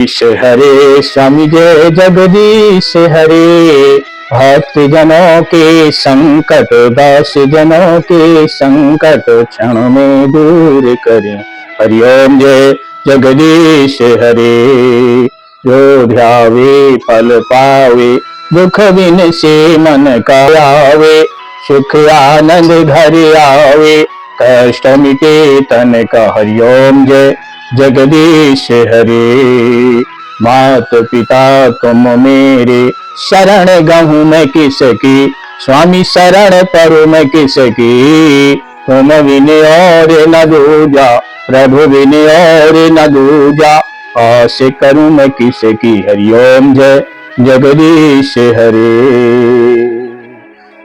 ईश हरे स्वामी जय जगदीश हरे। भक्त जनों के संकट दास जनों के संकट क्षण में दूर करें। हरिओम जय जगदीश हरे। जो ध्यावे फल पावे दुख बिन से मन का आवे। सुख आनंद घर आवे कष्ट मिटे तन का। हरिओम जय जगदीश हरे। मात पिता तुम मेरे शरण गहूं मैं किसकी। स्वामी शरण पर मैं किसकी। तुम बिन और न दूजा प्रभु बिन और न दूजा। आस करूं मैं किसकी। हरिओम जय जगदीश हरे।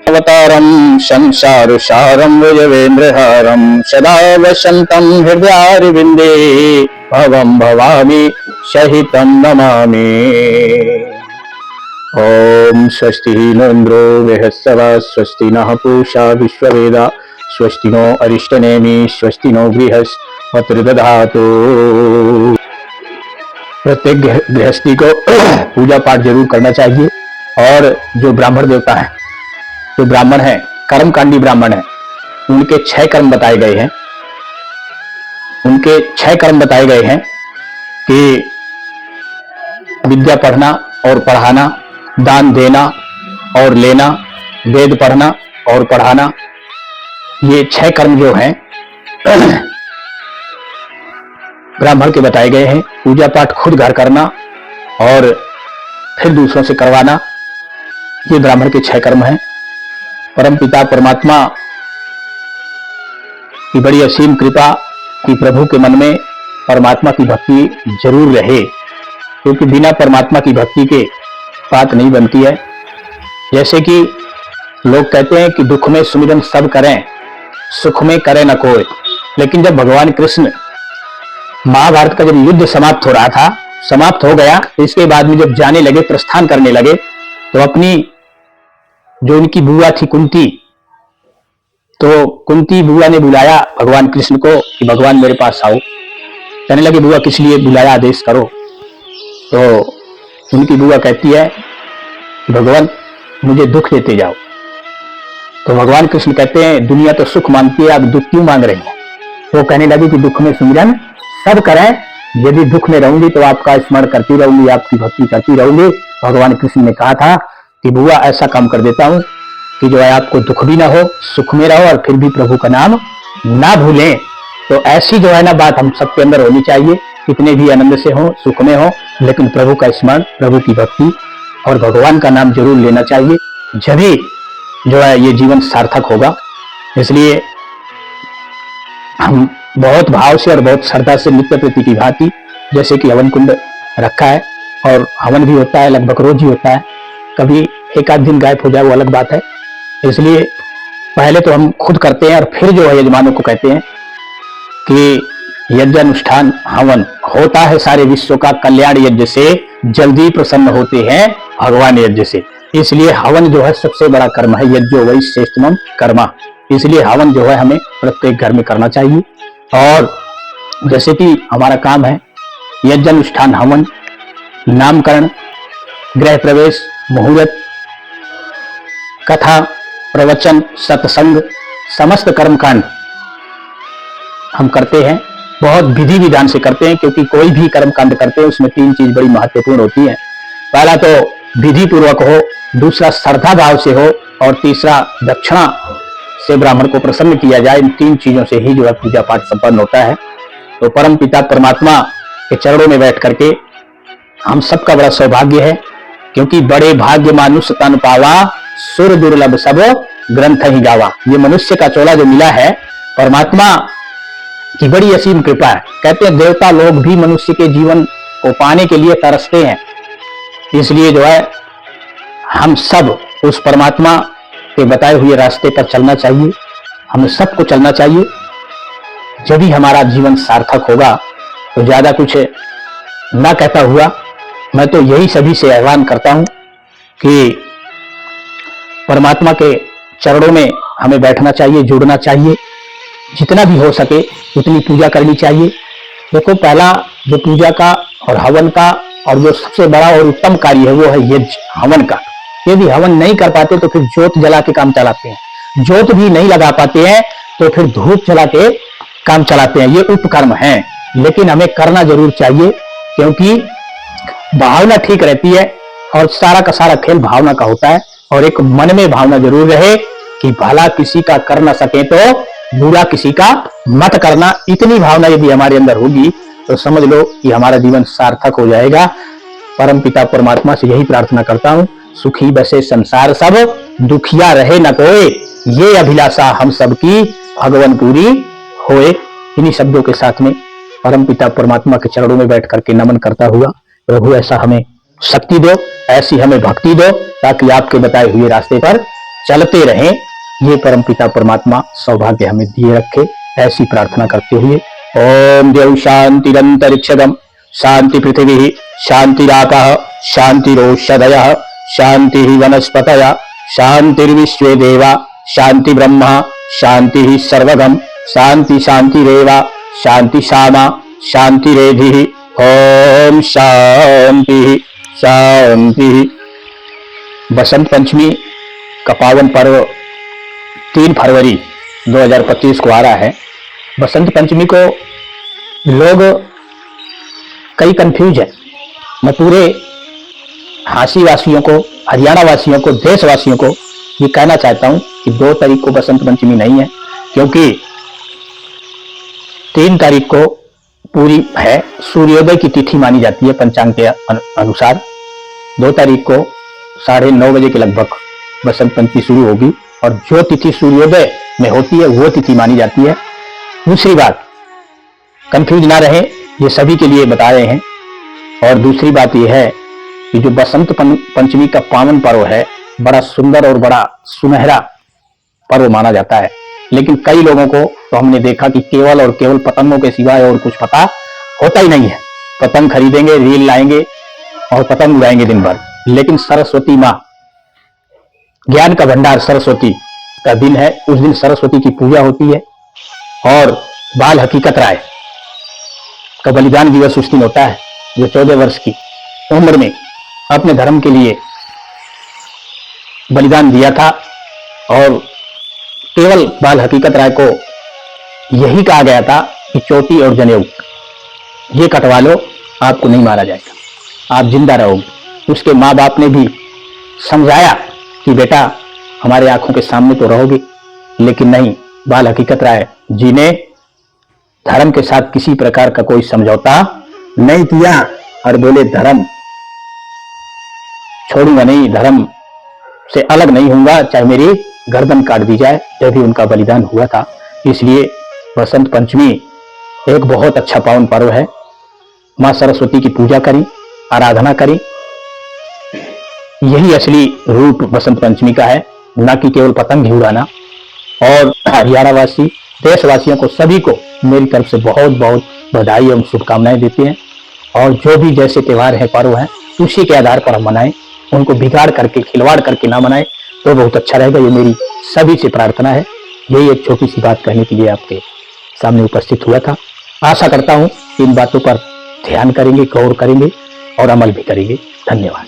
अवतारम संसार सारम भुजगेन्द्रहारम सदा वसंतम हृदयारविंदे। भवम भवामि सहितं नमामि। ओम स्वस्ति नो इंद्रो बृहस्पतिः स्वस्ति नः पूषा विश्ववेदाः स्वस्ति नो अरिष्टनेमि स्वस्ति नो बृहस्पतिर्दधातु। प्रत्येक गृहस्थी को पूजा पाठ जरूर करना चाहिए। और जो ब्राह्मण देवता है, जो ब्राह्मण है, कर्मकांडी ब्राह्मण है, उनके 6 कर्म बताए गए हैं। उनके 6 कर्म बताए गए हैं कि विद्या पढ़ना और पढ़ाना, दान देना और लेना, वेद पढ़ना और पढ़ाना। ये 6 कर्म जो हैं ब्राह्मण के बताए गए हैं। पूजा पाठ खुद घर करना और फिर दूसरों से करवाना, ये ब्राह्मण के 6 कर्म हैं। परम पिता परमात्मा की बड़ी असीम कृपा कि प्रभु के मन में परमात्मा की भक्ति जरूर रहे, क्योंकि बिना परमात्मा की भक्ति के बात नहीं बनती है। जैसे कि लोग कहते हैं कि दुख में सुमिरन सब करें, सुख में करे न कोई। लेकिन जब भगवान कृष्ण महाभारत का जब युद्ध समाप्त हो रहा था, समाप्त हो गया, इसके बाद में जब जाने लगे, प्रस्थान करने लगे, तो अपनी जो उनकी बुआ थी कुंती, तो कुंती बुआ ने बुलाया भगवान कृष्ण को कि भगवान मेरे पास आओ। कहने लगे बुआ किस लिए बुलाया, आदेश करो। तो उनकी बुआ कहती है कि भगवान मुझे दुख देते जाओ। तो भगवान कृष्ण कहते हैं दुनिया तो सुख मांगती है, आप दुख क्यों मांग रही हैं। वो कहने लगी कि दुख में सुमिरन सब करें, यदि दुख में रहूंगी तो आपका स्मरण करती रहूंगी, आपकी भक्ति करती रहूंगी। भगवान कृष्ण ने कहा था कि बुआ ऐसा काम कर देता हूं कि जो है आपको दुख भी ना हो, सुख में रहो और फिर भी प्रभु का नाम ना भूलें। तो ऐसी जो है ना बात हम सबके अंदर होनी चाहिए, कितने भी आनंद से हो, सुख में हो, लेकिन प्रभु का स्मरण, प्रभु की भक्ति और भगवान का नाम जरूर लेना चाहिए। जभी जो है ये जीवन सार्थक होगा। इसलिए हम बहुत भाव से और बहुत श्रद्धा से नित्य प्रति की भांति, जैसे कि हवन कुंड रखा है और हवन भी होता है, लगभग रोज ही होता है, कभी एक आध दिन गायब हो जाए वो अलग बात है। इसलिए पहले तो हम खुद करते हैं और फिर जो है यजमानों को कहते हैं कि यज्ञ अनुष्ठान हवन होता है सारे विश्व का कल्याण यज्ञ से, जल्दी प्रसन्न होते हैं भगवान यज्ञ से। इसलिए हवन जो है सबसे बड़ा कर्म है, यज्ञो वै श्रेष्ठतमं कर्मा। इसलिए हवन जो है हमें प्रत्येक घर में करना चाहिए। और जैसे कि हमारा काम है यज्ञ अनुष्ठान हवन, नामकरण, गृह प्रवेश, मुहूर्त, कथा, प्रवचन, सत्संग, समस्त कर्मकांड हम करते हैं। बहुत विधि विधान से करते हैं, क्योंकि कोई भी कर्मकांड करते हैं उसमें 3 चीज बड़ी महत्वपूर्ण होती है। पहला तो विधि पूर्वक हो, दूसरा श्रद्धा भाव से हो और तीसरा दक्षिणा से ब्राह्मण को प्रसन्न किया जाए। इन 3 चीजों से ही जो है पूजा पाठ संपन्न होता है। तो परम पिता परमात्मा के चरणों में बैठ करके हम सबका बड़ा सौभाग्य है, क्योंकि बड़े भाग्य मानुष तन पावा सुर दुर्लभ सब ग्रंथ ही गावा। ये मनुष्य का चोला जो मिला है, परमात्मा की बड़ी असीम कृपा है। कहते हैं देवता लोग भी मनुष्य के जीवन को पाने के लिए तरसते हैं। इसलिए जो है हम सब उस परमात्मा के बताए हुए रास्ते पर चलना चाहिए, हमें सबको चलना चाहिए। जब भी हमारा जीवन सार्थक होगा। तो ज्यादा कुछ ना कहता हुआ मैं तो यही सभी से आह्वान करता हूं कि परमात्मा के चरणों में हमें बैठना चाहिए, जुड़ना चाहिए, जितना भी हो सके उतनी पूजा करनी चाहिए। देखो पहला जो पूजा का और हवन का और जो सबसे बड़ा और उत्तम कार्य है वो है यज्ञ हवन का। यदि हवन नहीं कर पाते तो फिर ज्योत जला के काम चलाते हैं, ज्योत भी नहीं लगा पाते हैं तो फिर धूप जला के काम चलाते हैं। ये उपकर्म है, लेकिन हमें करना जरूर चाहिए, क्योंकि भावना ठीक रहती है और सारा का सारा खेल भावना का होता है। और एक मन में भावना जरूर रहे कि भला किसी का कर ना सके तो बुरा किसी का मत करना। इतनी भावना यदि हमारे अंदर होगी तो समझ लो कि हमारा जीवन सार्थक हो जाएगा। परम पिता परमात्मा से यही प्रार्थना करता हूँ, सुखी बसे संसार सब, दुखिया रहे न कोई, ये अभिलाषा हम सबकी भगवान पूरी होए। इन्हीं शब्दों के साथ में परम पिता परमात्मा के चरणों में बैठ करके नमन करता हुआ, प्रभु ऐसा हमें शक्ति दो, ऐसी हमें भक्ति दो, ताकि आपके बताए हुए रास्ते पर चलते रहें। ये परम पिता परमात्मा सौभाग्य हमें दिए रखे, ऐसी प्रार्थना करते हुए ओम देव शांतिरंतरिक्षगम शांति पृथ्वी शांतिरापः शांतिरोषधयः शांति वनस्पतयः शांतिर्विश्वे देवा शांति ब्रह्मा शांति सर्वगम शांति शांतिरेवा शांति शामा शांतिरेधि ओम शांति शांति। बसंत पंचमी का पावन पर्व 3 फरवरी 2025 को आ रहा है। बसंत पंचमी को लोग कई कंफ्यूज है। मैं पूरे हांसी वासियों को, हरियाणा वासियों को, देशवासियों को ये कहना चाहता हूं कि 2 तारीख को बसंत पंचमी नहीं है, क्योंकि 3 तारीख को पूरी है, सूर्योदय की तिथि मानी जाती है पंचांग के अनुसार। 2 तारीख को 9:30 बजे के लगभग बसंत पंचमी शुरू होगी और जो तिथि सूर्योदय में होती है वो तिथि मानी जाती है। दूसरी बात, कंफ्यूज ना रहे, ये सभी के लिए बता रहे हैं। और दूसरी बात यह है कि जो बसंत पंचमी का पावन पर्व है, बड़ा सुंदर और बड़ा सुनहरा पर्व माना जाता है, लेकिन कई लोगों को तो हमने देखा कि केवल और केवल पतंगों के सिवाय और कुछ पता होता ही नहीं है। पतंग खरीदेंगे, रील लाएंगे और पतंग उड़ाएंगे दिन भर, लेकिन सरस्वती माँ, ज्ञान का भंडार सरस्वती का दिन है, उस दिन सरस्वती की पूजा होती है। और बाल हकीकत राय का बलिदान दिवस उस दिन होता है, जो 14 वर्ष की उम्र में अपने धर्म के लिए बलिदान दिया था। और केवल बाल हकीकत राय को यही कहा गया था कि चोटी और जनेऊ ये कटवा लो, आपको नहीं मारा जाएगा, आप जिंदा रहोगे। उसके माँ बाप ने भी समझाया कि बेटा हमारे आंखों के सामने तो रहोगे, लेकिन नहीं, बाल हकीकत राय जी ने धर्म के साथ किसी प्रकार का कोई समझौता नहीं किया और बोले धर्म छोड़ूंगा नहीं, धर्म से अलग नहीं होऊंगा, चाहे मेरी गर्दन काट दी जाए। जब भी उनका बलिदान हुआ था। इसलिए बसंत पंचमी एक बहुत अच्छा पावन पर्व है। मां सरस्वती की पूजा करें, आराधना करें, यही असली रूप बसंत पंचमी का है, न कि केवल पतंग ही उड़ाना। और हरियाणा वासी, देशवासियों को, सभी को मेरी तरफ से बहुत बहुत बधाई एवं शुभकामनाएं देते हैं। और जो भी जैसे त्योहार है, पर्व है, उसी के आधार पर हम मनाएं, उनको बिगाड़ करके, खिलवाड़ करके ना मनाएं तो बहुत अच्छा रहेगा। ये मेरी सभी से प्रार्थना है। यही एक छोटी सी बात कहने के लिए आपके सामने उपस्थित हुआ था। आशा करता हूं इन बातों पर ध्यान करेंगे, गौर करेंगे और अमल भी करेंगे। धन्यवाद।